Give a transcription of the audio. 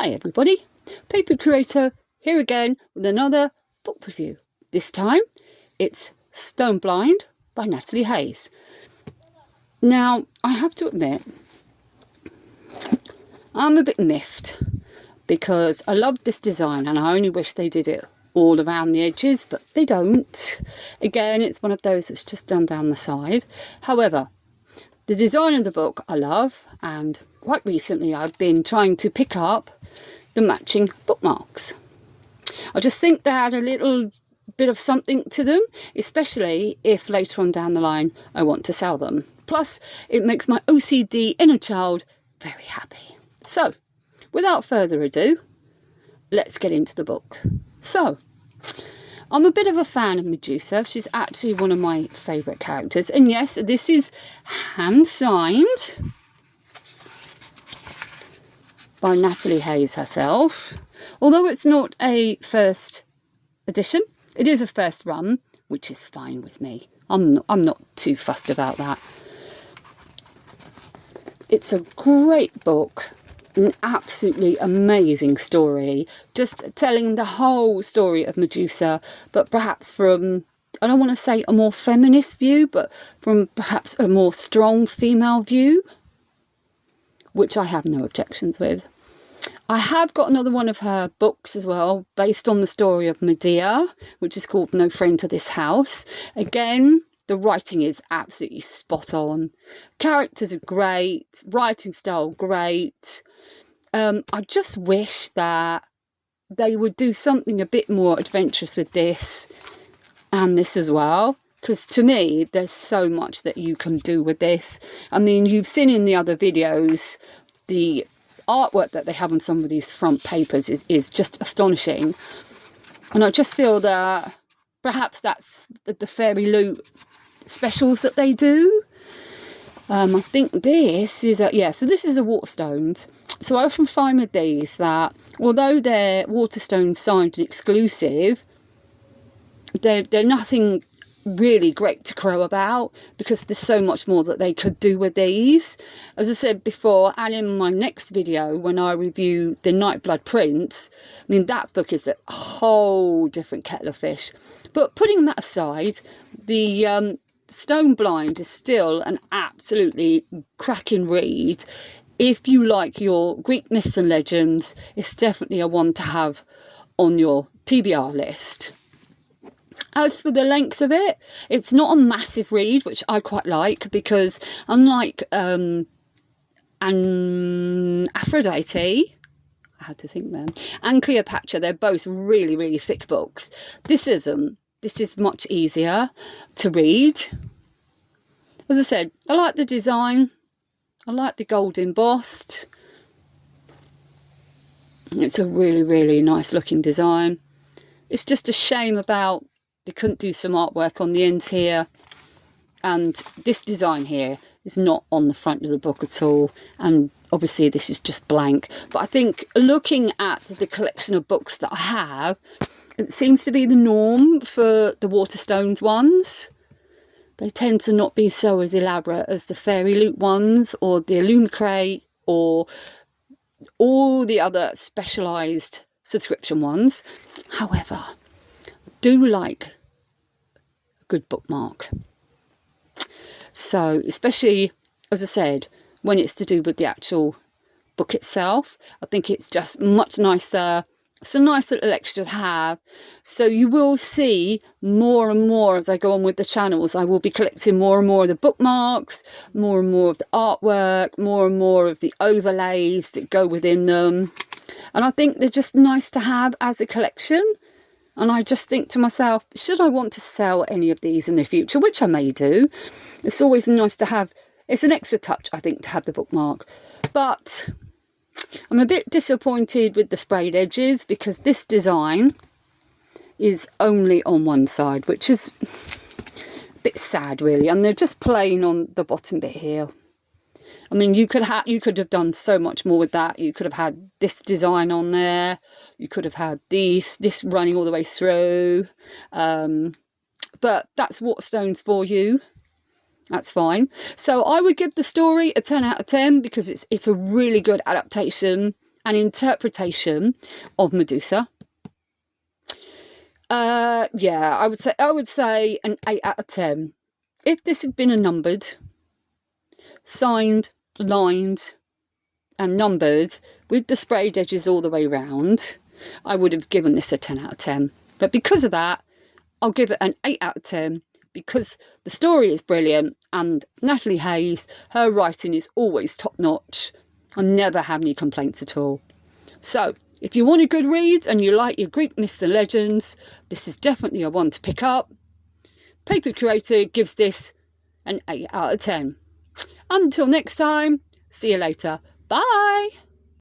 Hi everybody, Paper Creator here again with another book review. This time it's Stone Blind by Natalie Hayes. Now I have to admit I'm a bit miffed because I love this design and I only wish they did it all around the edges, but they don't. Again, it's one of those that's just done down the side. However, the design of the book I love, and quite recently I've been trying to pick up the matching bookmarks. I just think they add a little bit of something to them, especially if later on down the line I want to sell them. Plus, it makes my OCD inner child very happy. So, without further ado, let's get into the book. So, I'm a bit of a fan of Medusa. She's actually one of my favourite characters. And yes, this is hand-signed by Natalie Hayes herself. Although it's not a first edition, it is a first run, which is fine with me. I'm not too fussed about that. It's a great book. An absolutely amazing story, just telling the whole story of Medusa, but perhaps from, I don't want to say a more feminist view, but from perhaps a more strong female view, which I have no objections with. I have got another one of her books as well, based on the story of Medea, which is called No Friend to This House. Again, the writing is absolutely spot on. Characters are great, writing style great. I just wish that they would do something a bit more adventurous with this and this as well, because to me there's so much that you can do with this. I mean, you've seen in the other videos the artwork that they have on some of these front papers is just astonishing, and I just feel that perhaps that's the Fairy Loot specials that they do. I think this is so this is a Waterstones. So I often find with these that although they're Waterstones signed and exclusive, they're nothing really great to crow about, because there's so much more that they could do with these. As I said before, and in my next video when I review the Nightblood Prince, I mean, that book is a whole different kettle of fish. But putting that aside, the Stone Blind is still an absolutely cracking read. If you like your Greek myths and legends, it's definitely a one to have on your TBR list. As for the length of it, it's not a massive read, which I quite like, because unlike Aphrodite, I had to think then, and Cleopatra, they're both really, really thick books. This isn't. This is much easier to read. As I said, I like the design. I like the gold embossed. It's a really, really nice looking design. It's just a shame about they couldn't do some artwork on the ends here. And this design here is not on the front of the book at all. And obviously this is just blank. But I think looking at the collection of books that I have, it seems to be the norm for the Waterstones ones. They tend to not be so as elaborate as the Fairy Loot ones or the Illumicrate or all the other specialised subscription ones. However, I do like a good bookmark. So, especially, as I said, when it's to do with the actual book itself, I think it's just much nicer. It's a nice little extra to have. So you will see more and more as I go on with the channels. I will be collecting more and more of the bookmarks, more and more of the artwork, more and more of the overlays that go within them. And I think they're just nice to have as a collection. And I just think to myself, should I want to sell any of these in the future, which I may do, it's always nice to have. It's an extra touch, I think, to have the bookmark. But I'm a bit disappointed with the sprayed edges, because this design is only on one side, which is a bit sad really, and they're just plain on the bottom bit here. I mean, you could have done so much more with that. You could have had this design on there, you could have had this running all the way through, but that's Waterstones for you. That's fine. So I would give the story a 10 out of 10 because it's a really good adaptation and interpretation of Medusa. Yeah, I would say an 8 out of 10. If this had been a numbered, signed, lined, and numbered with the sprayed edges all the way round, I would have given this a 10 out of 10. But because of that, I'll give it an 8 out of 10 because the story is brilliant and Natalie Hayes, her writing is always top notch. I never have any complaints at all. So if you want a good read and you like your Greek myths and legends, this is definitely a one to pick up. Paper Curator gives this an 8 out of 10. Until next time, see you later. Bye.